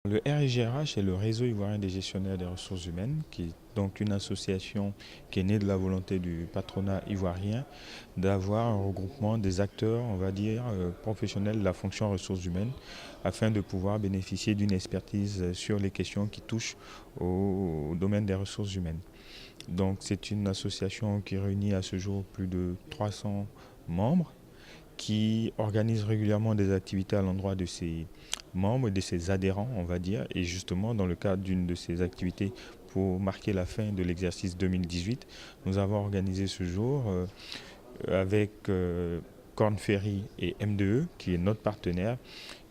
Le RIGRH est le réseau ivoirien des gestionnaires des ressources humaines, qui est donc une association qui est née de la volonté du patronat ivoirien d'avoir un regroupement des acteurs, on va dire, professionnels de la fonction ressources humaines, afin de pouvoir bénéficier d'une expertise sur les questions qui touchent au domaine des ressources humaines. Donc c'est une association qui réunit à ce jour plus de 300 membres qui organise régulièrement des activités à l'endroit de ses membres et de ses adhérents, on va dire. Et justement, dans le cadre d'une de ces activités pour marquer la fin de l'exercice 2018, nous avons organisé ce jour avec Corn Ferry et MDE, qui est notre partenaire,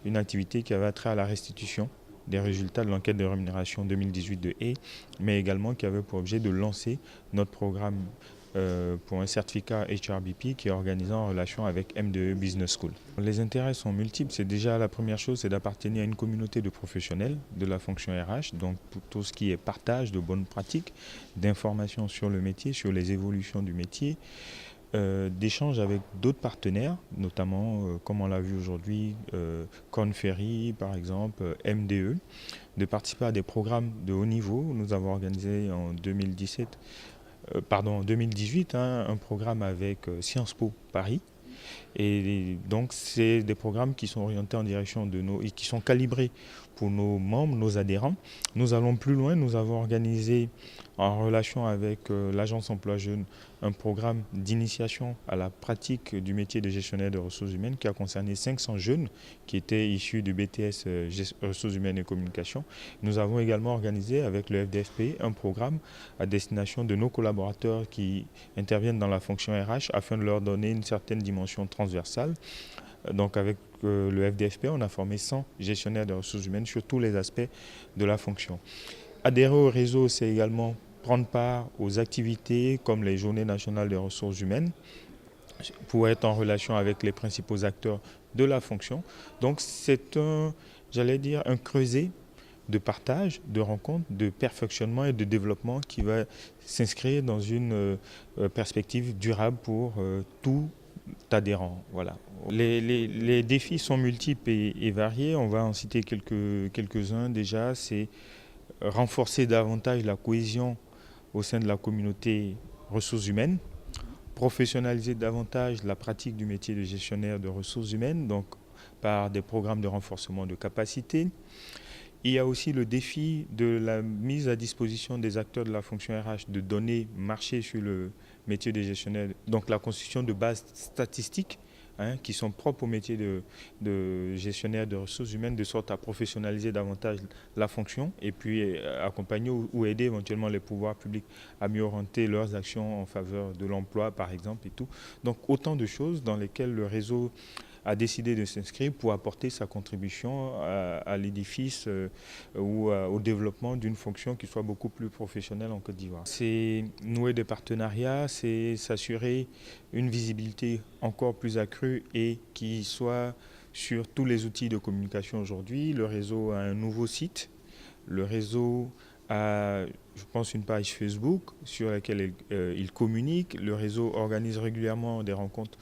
une activité qui avait trait à la restitution des résultats de l'enquête de rémunération 2018 de Hay, mais également qui avait pour objet de lancer notre programme pour un certificat HRBP qui est organisé en relation avec MDE Business School. Les intérêts sont multiples. C'est déjà la première chose, c'est d'appartenir à une communauté de professionnels de la fonction RH, donc pour tout ce qui est partage de bonnes pratiques, d'informations sur le métier, sur les évolutions du métier, d'échanges avec d'autres partenaires, notamment, comme on l'a vu aujourd'hui, Corn Ferry, par exemple, MDE, de participer à des programmes de haut niveau. Nous avons organisé en 2018 un programme avec Sciences Po Paris. Et donc, c'est des programmes qui sont orientés en direction de nos et qui sont calibrés pour nos membres, nos adhérents. Nous allons plus loin. Nous avons organisé en relation avec l'Agence Emploi Jeunes un programme d'initiation à la pratique du métier de gestionnaire de ressources humaines qui a concerné 500 jeunes qui étaient issus du BTS Ressources humaines et communication. Nous avons également organisé avec le FDFP un programme à destination de nos collaborateurs qui interviennent dans la fonction RH afin de leur donner une certaine dimension transversale. Donc avec le FDFP, on a formé 100 gestionnaires de ressources humaines sur tous les aspects de la fonction. Adhérer au réseau, c'est également prendre part aux activités comme les Journées nationales des ressources humaines pour être en relation avec les principaux acteurs de la fonction. Donc c'est un creuset de partage, de rencontre, de perfectionnement et de développement qui va s'inscrire dans une perspective durable pour tout adhérent. Voilà. Les défis sont multiples et variés. On va en citer quelques-uns déjà. C'est renforcer davantage la cohésion au sein de la communauté ressources humaines, professionnaliser davantage la pratique du métier de gestionnaire de ressources humaines, donc par des programmes de renforcement de capacité. Il y a aussi le défi de la mise à disposition des acteurs de la fonction RH de données marché sur le métier de gestionnaire, donc la constitution de bases statistiques qui sont propres au métier de gestionnaire de ressources humaines, de sorte à professionnaliser davantage la fonction et puis accompagner ou aider éventuellement les pouvoirs publics à mieux orienter leurs actions en faveur de l'emploi, par exemple, et tout. Donc autant de choses dans lesquelles le réseau a décidé de s'inscrire pour apporter sa contribution à l'édifice ou au développement d'une fonction qui soit beaucoup plus professionnelle en Côte d'Ivoire. C'est nouer des partenariats, c'est s'assurer une visibilité encore plus accrue et qui soit sur tous les outils de communication aujourd'hui. Le réseau a un nouveau site. Le réseau a, je pense, une page Facebook sur laquelle il communique. Le réseau organise régulièrement des rencontres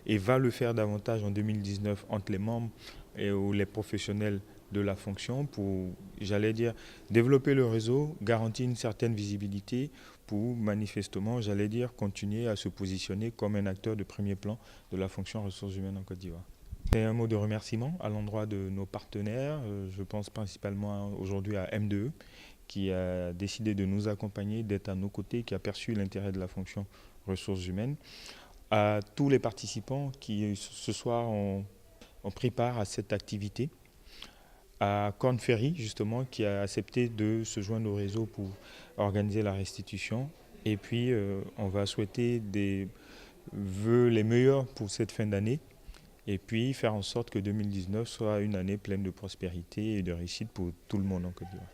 et va le faire davantage en 2019 entre les membres et les professionnels de la fonction pour, j'allais dire, développer le réseau, garantir une certaine visibilité pour manifestement, j'allais dire, continuer à se positionner comme un acteur de premier plan de la fonction ressources humaines en Côte d'Ivoire. C'est un mot de remerciement à l'endroit de nos partenaires. Je pense principalement aujourd'hui à M2E qui a décidé de nous accompagner, d'être à nos côtés, qui a perçu l'intérêt de la fonction ressources humaines. À tous les participants qui ce soir ont pris part à cette activité. À Corn Ferry, justement, qui a accepté de se joindre au réseau pour organiser la restitution. Et puis, on va souhaiter des vœux les meilleurs pour cette fin d'année. Et puis, faire en sorte que 2019 soit une année pleine de prospérité et de réussite pour tout le monde en Côte d'Ivoire.